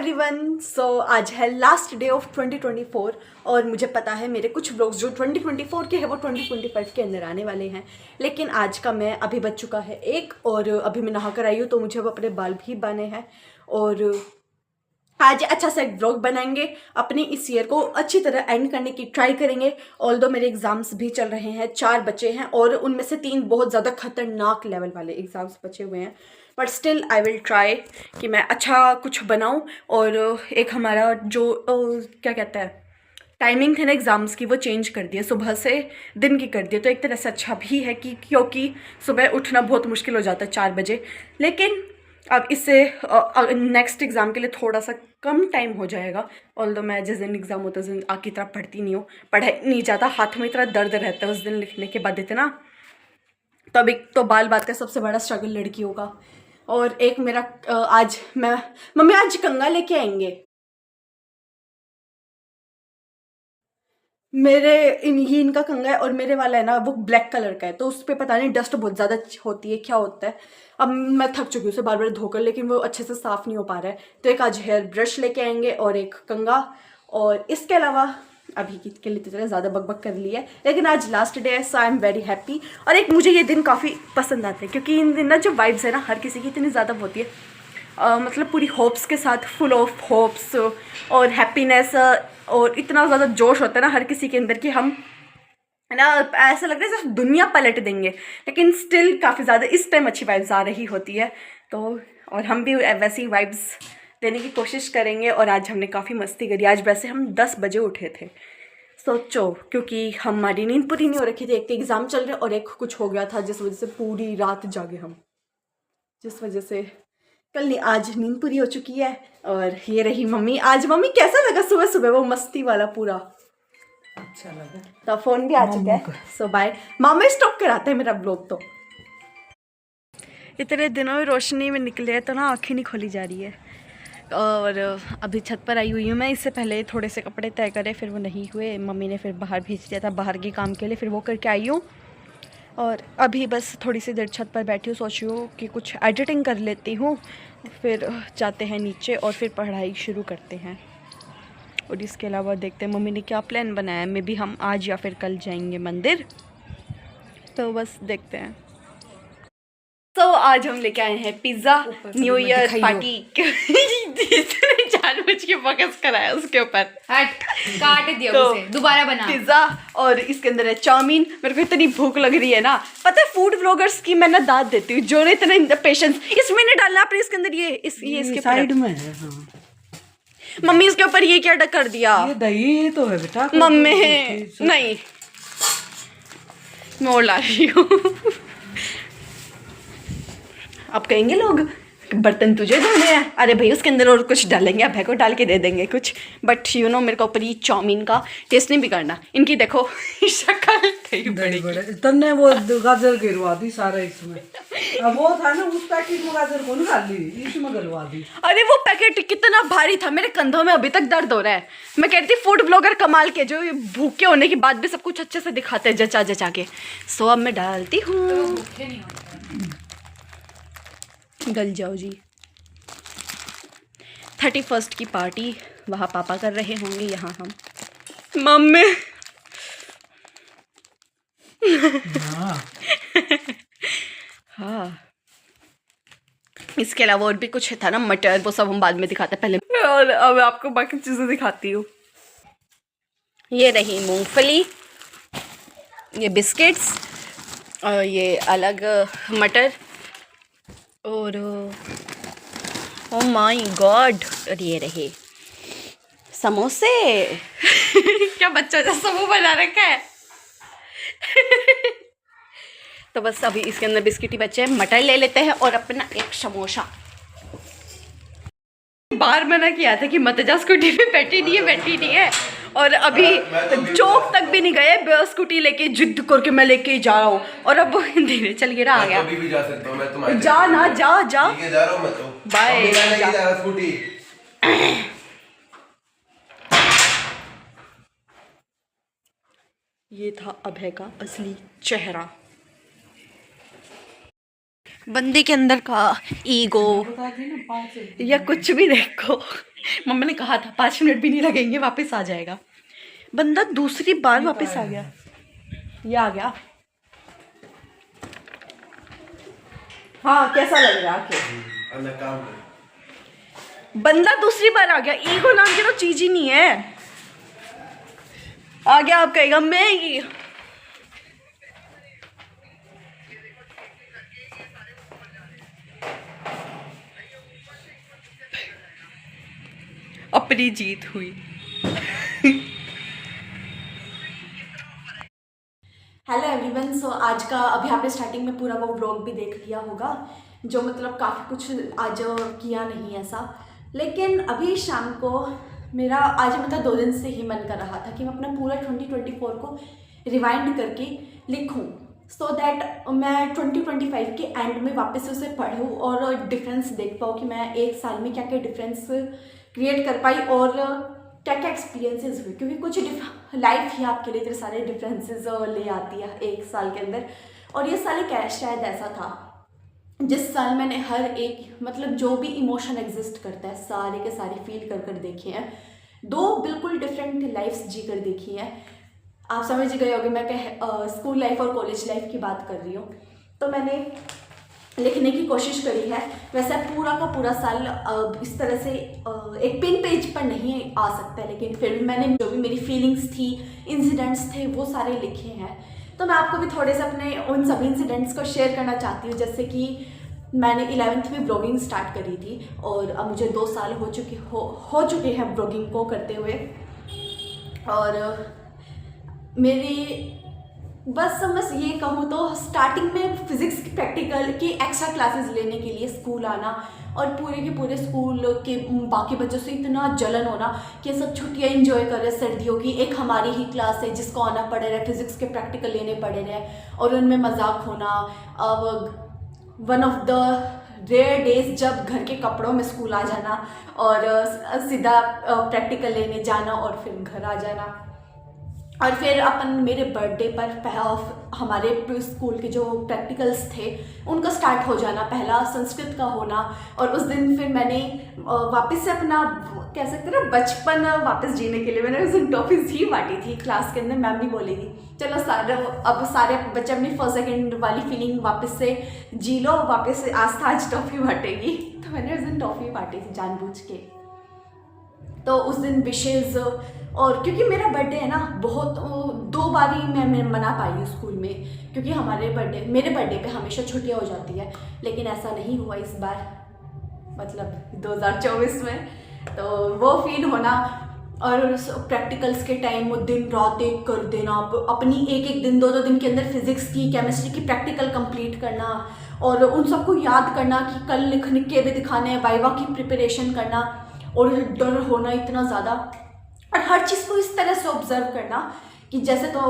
Everyone. सो आज है last day of 2024 और मुझे पता है मेरे कुछ ब्लॉग्स जो 2024 के हैं वो 2025 के अंदर आने वाले हैं, लेकिन आज का मैं अभी बज चुका है 1 और अभी मैं नहा कर आई हूँ तो मुझे अब अपने बाल भी बाने हैं और आज अच्छा सा एक व्लॉग बनाएंगे। अपने इस ईयर को अच्छी तरह एंड करने की ट्राई करेंगे। ऑल्दो मेरे एग्जाम्स भी चल रहे हैं, 4 बचे हैं और उनमें से 3 बहुत ज़्यादा खतरनाक लेवल वाले एग्जाम्स बचे हुए हैं, but still I will try कि मैं अच्छा कुछ बनाऊं। और एक हमारा जो क्या कहते हैं टाइमिंग थे ना एग्ज़ाम्स की, वो चेंज कर दिया, सुबह से दिन की कर दिया, तो एक तरह से अच्छा भी है कि क्योंकि सुबह उठना बहुत मुश्किल हो जाता है 4 बजे। लेकिन अब इससे नेक्स्ट एग्ज़ाम के लिए थोड़ा सा कम टाइम हो जाएगा। ऑल्दो मैं जिस दिन एग्ज़ाम होता है उस दिन आग की तरह पढ़ती नहीं हूँ, पढ़ाई नहीं जाता, हाथ में इतना दर्द रहता है उस दिन लिखने के बाद इतना। तो अभी तो बाल बात का सबसे बड़ा स्ट्रगल लड़कियों का। और एक मेरा आज मम्मी आज कंगा लेके आएंगे मेरे ये इनका कंगा है और मेरे वाला है ना वो ब्लैक कलर का है, तो उस पर पता नहीं डस्ट बहुत ज़्यादा होती है, क्या होता है। अब मैं थक चुकी हूँ उसे बार बार धोकर, लेकिन वो अच्छे से साफ़ नहीं हो पा रहा है, तो एक आज हेयर ब्रश लेके आएंगे और एक कंगा। और इसके अलावा अभी के लिए तो चले ज़्यादा बकबक कर लिया है, लेकिन आज लास्ट डे है, सो आई एम वेरी हैप्पी। और एक मुझे ये दिन काफ़ी पसंद आते हैं क्योंकि इन दिन ना जो वाइब्स है ना हर किसी की इतनी ज़्यादा होती है, मतलब पूरी होप्स के साथ, फुल ऑफ होप्स और हैप्पीनेस, और इतना ज़्यादा जोश होता है ना हर किसी के अंदर कि हम ना ऐसा लग रहा है जैसे दुनिया पलट देंगे, लेकिन स्टिल काफ़ी ज़्यादा इस टाइम अच्छी वाइब्स आ रही होती है। तो और हम भी वैसी वाइब्स देने की कोशिश करेंगे। और आज हमने काफ़ी मस्ती करी। आज वैसे हम 10 बजे उठे थे, सोचो, क्योंकि हमारी नींद पूरी नहीं हो रखी थी, एक तो एग्ज़ाम चल रहे और एक कुछ हो गया था जिस वजह से पूरी रात जागे हम, जिस वजह से कल नहीं आज नींद पूरी हो चुकी है। और ये रही मम्मी। आज मम्मी कैसा लगा सुबह सुबह वो मस्ती वाला पूरा? अच्छा लगा। तो फ़ोन भी आ चुका है, सो बाय। मामा स्टॉप कराते हैं मेरा ब्लॉग। तो इतने दिनों में रोशनी में निकले हैं तो ना आँखें नहीं खोली जा रही है। और अभी छत पर आई हुई हूँ मैं। इससे पहले थोड़े से कपड़े तय करे, फिर वो नहीं हुए, मम्मी ने फिर बाहर भेज दिया था बाहर के काम के लिए, फिर वो करके आई हूँ। और अभी बस थोड़ी सी देर छत पर बैठी हूँ, सोच रही हूँ कि कुछ एडिटिंग कर लेती हूँ, फिर जाते हैं नीचे और फिर पढ़ाई शुरू करते हैं। और इसके अलावा देखते हैं मम्मी ने क्या प्लान बनाया है, मे बी हम आज या फिर कल जाएंगे मंदिर, तो बस देखते हैं। तो आज हम लेके आए हैं पिज़्ज़ा, न्यू ईयर पार्टी। जानबूझ के फोकस कराया उसके ऊपर, हट काट दिया तो उसे, दोबारा बना पिज़्ज़ा। और इसके अंदर है चाउमीन। मेरे को इतनी भूख लग रही है ना, पता है फूड ब्लॉगर्स की मैं ना दाद देती हूँ, जो ने इतना पेशेंस। इसमें नहीं डालना आपने इसके अंदर, ये इसके साइड में है। हाँ। मम्मी इसके ऊपर ये क्या कर दिया? ये दही तो है बेटा। मम्मी नहीं, मैं और ला रही हूँ। अब कहेंगे लोग बर्तन तुझे धोने हैं। अरे भाई उसके अंदर और कुछ डालेंगे, अब को डाल के दे देंगे कुछ, बट यू नो मेरे को ऊपर ये चाउमीन का टेस्ट नहीं बिगाड़ना। इनकी देखो शक्ल कहीं बड़ी, तन्ने वो गाजर गिरवा दी सारा इसमें। अब वो था ना उस पैकेट में गाजर कौन डाली, इसमें गिरवा दी। अरे वो पैकेट कितना भारी था, मेरे कंधों में अभी तक दर्द हो रहा है। मैं कहती फूड ब्लॉगर कमाल के, जो भूखे होने के बाद भी सब कुछ अच्छे से दिखाते हैं जचा जचा के। सो अब मैं डालती हूँ, गल जाओ जी। 31st की पार्टी वहाँ पापा कर रहे होंगे, यहाँ हम मम्मी। हाँ इसके अलावा और भी कुछ था ना, मटर, वो सब हम बाद में दिखाते हैं पहले। और अब आपको बाकी चीज़ें दिखाती हूँ। ये रही मूंगफली, ये बिस्किट्स, और ये अलग मटर, और ओ माय गॉड, और ये रहे समोसे। क्या बच्चा जैसा मुंह बना रखा है। तो बस अभी इसके अंदर बिस्किट ही बचे हैं, मटर ले लेते हैं और अपना एक समोसा। बाहर मना किया था कि मत जा, स्कूटी पे बैठी नहीं है, और अभी चौक तक भी नहीं गए, स्कूटी लेके जिद करके मैं लेके जा रहा हूँ। और अब धीरे चल गिरा आ गया। अभी भी जा सकता हूँ मैं तुम्हारे, जा ना जा जा, ठीक है जा रहा हूँ मैं तो। बाय। नहीं जा रहा स्कूटी। ये था अभय का असली चेहरा, बंदे के अंदर का ईगो या कुछ भी देखो, मम्मा ने कहा था 5 मिनट भी नहीं लगेंगे, वापस आ जाएगा। बंदा दूसरी बार वापस आ गया। ये आ गया। हाँ, कैसा लग रहा है? बंदा दूसरी बार आ गया। ईगो नाम की तो चीज ही नहीं है। आ गया, आप कहेगा मैं अपनी जीत हुई। Hello everyone. सो आज का अभी आपने स्टार्टिंग में पूरा वो व्लॉग भी देख लिया होगा, जो मतलब काफ़ी कुछ आज किया नहीं ऐसा। लेकिन अभी शाम को मेरा आज मतलब 2 दिन से ही मन कर रहा था कि मैं अपना पूरा 2024 को रिवाइंड करके लिखूं, सो दैट मैं 2025 के एंड में वापस से उसे पढूं और डिफरेंस देख पाऊँ कि मैं एक साल में क्या क्या डिफरेंस क्रिएट कर पाई और क्या क्या एक्सपीरियंसेस हुए। क्योंकि कुछ लाइफ ही आपके लिए इतने सारे डिफरेंसेस ले आती है एक साल के अंदर। और ये साल एक शायद ऐसा था जिस साल मैंने हर एक मतलब जो भी इमोशन एग्जिस्ट करता है सारे के सारे फील कर कर देखे हैं। 2 बिल्कुल डिफरेंट लाइफ्स जी कर देखी हैं। आप समझ गए होंगे मैं स्कूल लाइफ और कॉलेज लाइफ की बात कर रही हूँ। तो मैंने लिखने की कोशिश करी है। वैसे पूरा का पूरा साल इस तरह से एक पेन पेज पर नहीं आ सकता है, लेकिन फिर भी मैंने जो भी मेरी फीलिंग्स थी, इंसिडेंट्स थे, वो सारे लिखे हैं। तो मैं आपको भी थोड़े से अपने उन सभी इंसिडेंट्स को शेयर करना चाहती हूँ। जैसे कि मैंने 11th में ब्लॉगिंग स्टार्ट करी थी और अब मुझे 2 साल हो चुके हैं ब्लॉगिंग को करते हुए। और मेरी बस मैं ये कहूँ तो स्टार्टिंग में फिज़िक्स की प्रैक्टिकल की एक्स्ट्रा क्लासेस लेने के लिए स्कूल आना और पूरे के पूरे स्कूल के बाकी बच्चों से इतना जलन होना कि सब छुट्टियाँ एंजॉय कर रहे सर्दियों की। एक हमारी ही क्लास है जिसको आना पड़े रहे, फिज़िक्स के प्रैक्टिकल लेने पड़े रहे और उनमें मजाक होना। अब one of the rare days जब घर के कपड़ों में स्कूल आ जाना और सीधा प्रैक्टिकल लेने जाना और फिर घर आ जाना। और फिर अपन मेरे बर्थडे पर हमारे स्कूल के जो प्रैक्टिकल्स थे उनका स्टार्ट हो जाना, पहला संस्कृत का होना। और उस दिन फिर मैंने वापस से अपना कह सकते ना बचपन वापस जीने के लिए मैंने उस दिन टॉफीज़ ही बांटी थी क्लास के अंदर। मैम भी बोली थी चलो अब सारे बच्चे अपनी फर्स्ट सेकेंड वाली फीलिंग वापस से जी लो, वापस से आज टॉफ़ी बांटेगी। तो मैंने उस दिन टॉफ़ी बांटी थी जानबूझ के। तो उस दिन विशेज़ और क्योंकि मेरा बर्थडे है ना बहुत 2 बार ही मैं मना पाई हूँ स्कूल में, क्योंकि मेरे बर्थडे पे हमेशा छुट्टियाँ हो जाती है। लेकिन ऐसा नहीं हुआ इस बार, मतलब 2024 में। तो वो फील होना और प्रैक्टिकल्स के टाइम वो दिन रात एक कर देना, अपनी एक दिन 2 दिन के अंदर फिज़िक्स की केमिस्ट्री की प्रैक्टिकल कंप्लीट करना और उन सबको याद करना कि कल लिख के भी दिखाने हैं, वाइवा की प्रिपरेशन करना और डर होना इतना ज़्यादा। और हर चीज़ को इस तरह से ऑब्जर्व करना कि जैसे तो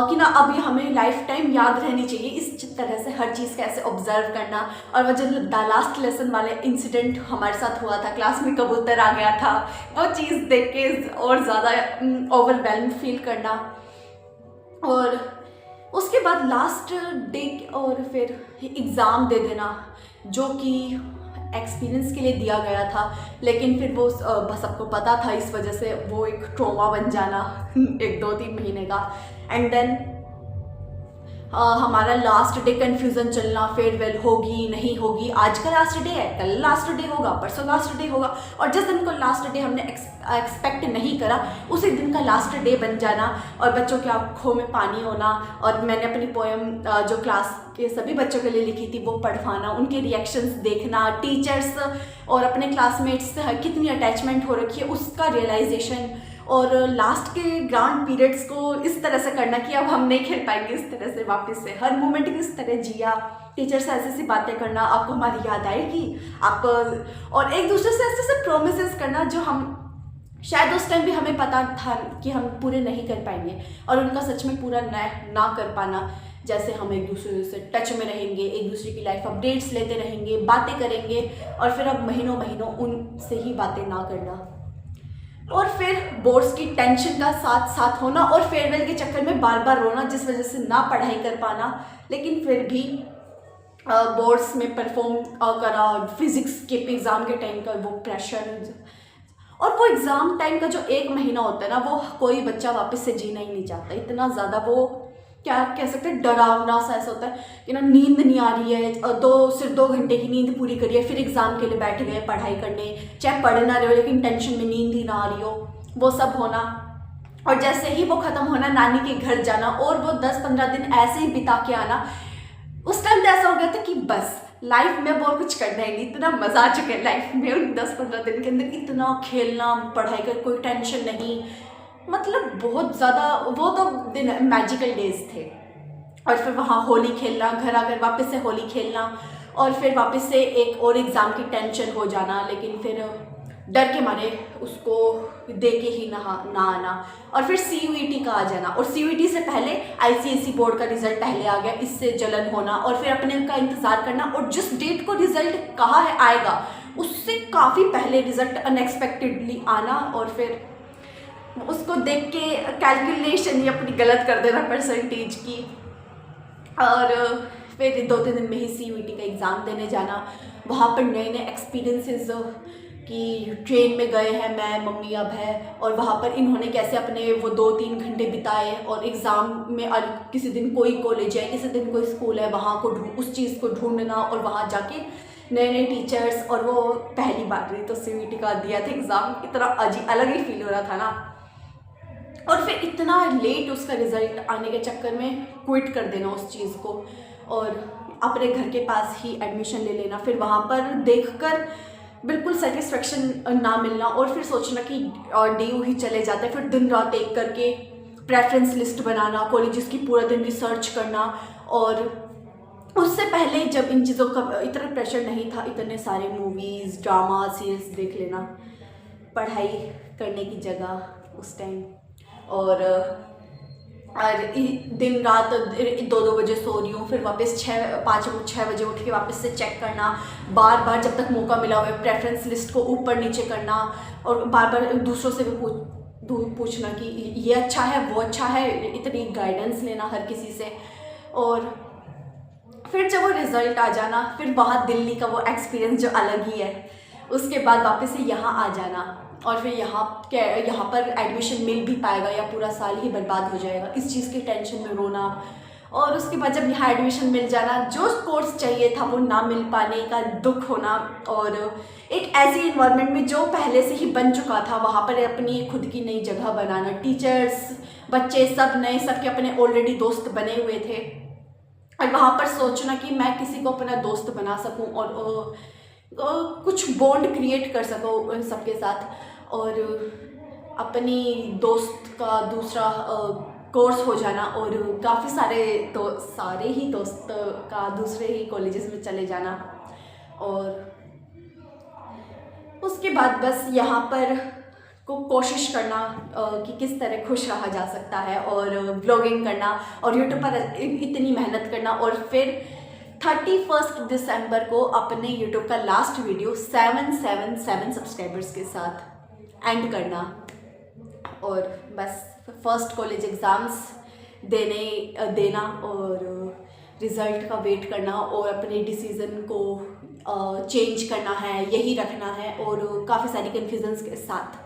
कि ना अभी हमें लाइफ टाइम याद रहनी चाहिए, इस तरह से हर चीज़ कैसे ऑब्जर्व करना। और वो जो लास्ट लेसन वाले इंसिडेंट हमारे साथ हुआ था, क्लास में कबूतर आ गया था, वो चीज़ देख के और ज़्यादा ओवरवेल्म फील करना। और उसके बाद लास्ट डे और फिर एग्ज़ाम दे देना, जो कि एक्सपीरियंस के लिए दिया गया था, लेकिन फिर वो सबको पता था, इस वजह से वो एक ट्रॉमा बन जाना 1-2-3 महीने का। एंड देन हमारा लास्ट डे कन्फ्यूज़न चलना, फेयरवेल होगी नहीं होगी, आज का लास्ट डे है, कल लास्ट डे होगा, परसों लास्ट डे होगा। और जिस दिन को लास्ट डे हमने एक्सपेक्ट नहीं करा उसी दिन का लास्ट डे बन जाना और बच्चों की आँखों में पानी होना। और मैंने अपनी पोएम जो क्लास के सभी बच्चों के लिए लिखी थी वो पढ़वाना, उनके रिएक्शंस देखना, टीचर्स और अपने क्लासमेट्स से कितनी अटैचमेंट हो रखी है उसका रियलाइजेशन। और लास्ट के ग्राउंड पीरियड्स को इस तरह से करना कि अब हम नहीं खेल पाएंगे, इस तरह से वापस से हर मोमेंट की इस तरह जिया। टीचर से ऐसी बातें करना, आपको हमारी याद आएगी आप, और एक दूसरे से ऐसे प्रोमिसेस करना जो हम शायद उस टाइम भी हमें पता था कि हम पूरे नहीं कर पाएंगे और उनका सच में पूरा ना कर पाना। जैसे हम एक दूसरे से टच में रहेंगे, एक दूसरे की लाइफ अपडेट्स लेते रहेंगे, बातें करेंगे और फिर अब महीनों उनसे ही बातें ना करना। और फिर बोर्ड्स की टेंशन का साथ होना और फेयरवेल के चक्कर में बार बार रोना, जिस वजह से ना पढ़ाई कर पाना। लेकिन फिर भी बोर्ड्स में परफॉर्म करा, फिज़िक्स के एग्ज़ाम के टाइम का वो प्रेशर और वो एग्ज़ाम टाइम का जो 1 महीना होता है ना, वो कोई बच्चा वापस से जीना ही नहीं चाहता। इतना ज़्यादा वो क्या कह सकते हैं, डरावना सा ऐसा होता है कि ना नींद नहीं आ रही है, सिर्फ 2 घंटे की नींद पूरी करी है, फिर एग्ज़ाम के लिए बैठ गए पढ़ाई करने, चाहे पढ़ ना रहे हो लेकिन टेंशन में नींद ही ना आ रही हो, वो सब होना। और जैसे ही वो ख़त्म होना, नानी के घर जाना और वो 10-15 दिन ऐसे ही बिता के आना। उस टाइम तो ऐसा हो गया था कि बस लाइफ में वो कुछ करना ही नहीं, इतना मज़ा आ चुका है लाइफ में उन 10-15 दिन के अंदर। इतना खेलना, पढ़ाई का कोई टेंशन नहीं, मतलब बहुत ज़्यादा वो तो दिन मैजिकल डेज थे। और फिर वहाँ होली खेलना, घर आकर वापस से होली खेलना, और फिर वापस से एक और एग्ज़ाम की टेंशन हो जाना, लेकिन फिर डर के मारे उसको दे के ही ना आना। और फिर CUET का आ जाना, और CUET से पहले ICSE बोर्ड का रिज़ल्ट पहले आ गया, इससे जलन होना, और फिर अपने का इंतज़ार करना। और जिस डेट को रिज़ल्ट कहा है आएगा, उससे काफ़ी पहले रिज़ल्ट अनएक्सपेक्टेडली आना, और फिर उसको देख के कैलकुलेशन ही अपनी गलत कर देना परसेंटेज की। और फिर 2-3 दिन में ही CUET का एग्ज़ाम देने जाना। वहाँ पर नए नए एक्सपीरियंसेस कि ट्रेन में गए हैं मैं, मम्मी अब है, और वहाँ पर इन्होंने कैसे अपने वो 2-3 घंटे बिताए, और एग्ज़ाम में किसी दिन कोई कॉलेज है, किसी दिन कोई स्कूल है, वहाँ को उस चीज़ को ढूंढना, और वहाँ जाके नए नए टीचर्स। और वो पहली बार रही तो CUET का दिया था एग्ज़ाम, इतना अलग ही फील हो रहा था ना। और फिर इतना लेट उसका रिज़ल्ट आने के चक्कर में क्विट कर देना उस चीज़ को, और अपने घर के पास ही एडमिशन ले लेना। फिर वहाँ पर देखकर बिल्कुल सेटिस्फेक्शन ना मिलना, और फिर सोचना कि DU ही चले जाते हैं। फिर दिन रात एक करके प्रेफरेंस लिस्ट बनाना, कॉलेजेस की पूरा दिन रिसर्च करना। और उससे पहले जब इन चीज़ों का इतना प्रेशर नहीं था, इतने सारे मूवीज़, ड्रामा, सीरीज देख लेना पढ़ाई करने की जगह उस टाइम। और दिन रात 2-2 बजे सो रही हूँ, फिर वापस 5-6 बजे उठ के वापस से चेक करना, बार बार जब तक मौका मिला हुआ है प्रेफरेंस लिस्ट को ऊपर नीचे करना, और बार बार दूसरों से भी पूछना कि ये अच्छा है, वो अच्छा है, इतनी गाइडेंस लेना हर किसी से। और फिर जब वो रिज़ल्ट आ जाना, फिर वहाँ दिल्ली का वो एक्सपीरियंस जो अलग ही है, उसके बाद वापस से यहाँ आ जाना, और फिर यहाँ पर एडमिशन मिल भी पाएगा या पूरा साल ही बर्बाद हो जाएगा, इस चीज़ की टेंशन में रोना। और उसके बाद जब यहाँ एडमिशन मिल जाना, जो कोर्स चाहिए था वो ना मिल पाने का दुख होना, और एक ऐसी इन्वायरमेंट में जो पहले से ही बन चुका था, वहाँ पर अपनी खुद की नई जगह बनाना। टीचर्स, बच्चे सब नए, सबके अपने ऑलरेडी दोस्त बने हुए थे, और वहाँ पर सोचना कि मैं किसी को अपना दोस्त बना सकूँ और कुछ बॉन्ड क्रिएट कर सकूँ सबके साथ, और अपनी दोस्त का दूसरा कोर्स हो जाना, और काफ़ी सारे ही दोस्त का दूसरे ही कॉलेजेस में चले जाना। और उसके बाद बस यहाँ पर को कोशिश करना कि किस तरह खुश रहा जा सकता है, और ब्लॉगिंग करना, और यूट्यूब पर इतनी मेहनत करना, और फिर 31 दिसंबर को अपने यूट्यूब का लास्ट वीडियो 777 सब्सक्राइबर्स के साथ एंड करना। और बस फर्स्ट कॉलेज एग्ज़ाम्स देना, और रिज़ल्ट का वेट करना, और अपने डिसीज़न को चेंज करना है, यही रखना है, और काफ़ी सारी कन्फ्यूजन्स के साथ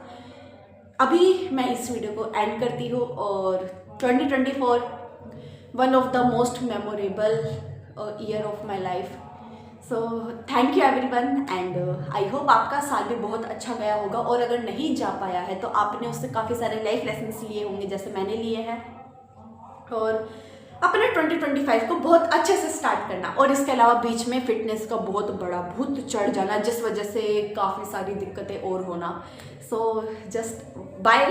अभी मैं इस वीडियो को एंड करती हूँ। और 2024 one of the most memorable year of my life. So thank you everyone, and I hope आपका साल भी बहुत अच्छा गया होगा। और अगर नहीं जा पाया है तो आपने उससे काफ़ी सारे लाइफ लेसन्स लिए होंगे, जैसे मैंने लिए हैं, और अपने 2025 को बहुत अच्छे से स्टार्ट करना। और इसके अलावा बीच में फिटनेस का बहुत बड़ा भूत चढ़ जाना, जिस वजह से काफ़ी सारी दिक्कतें और होना। So just by.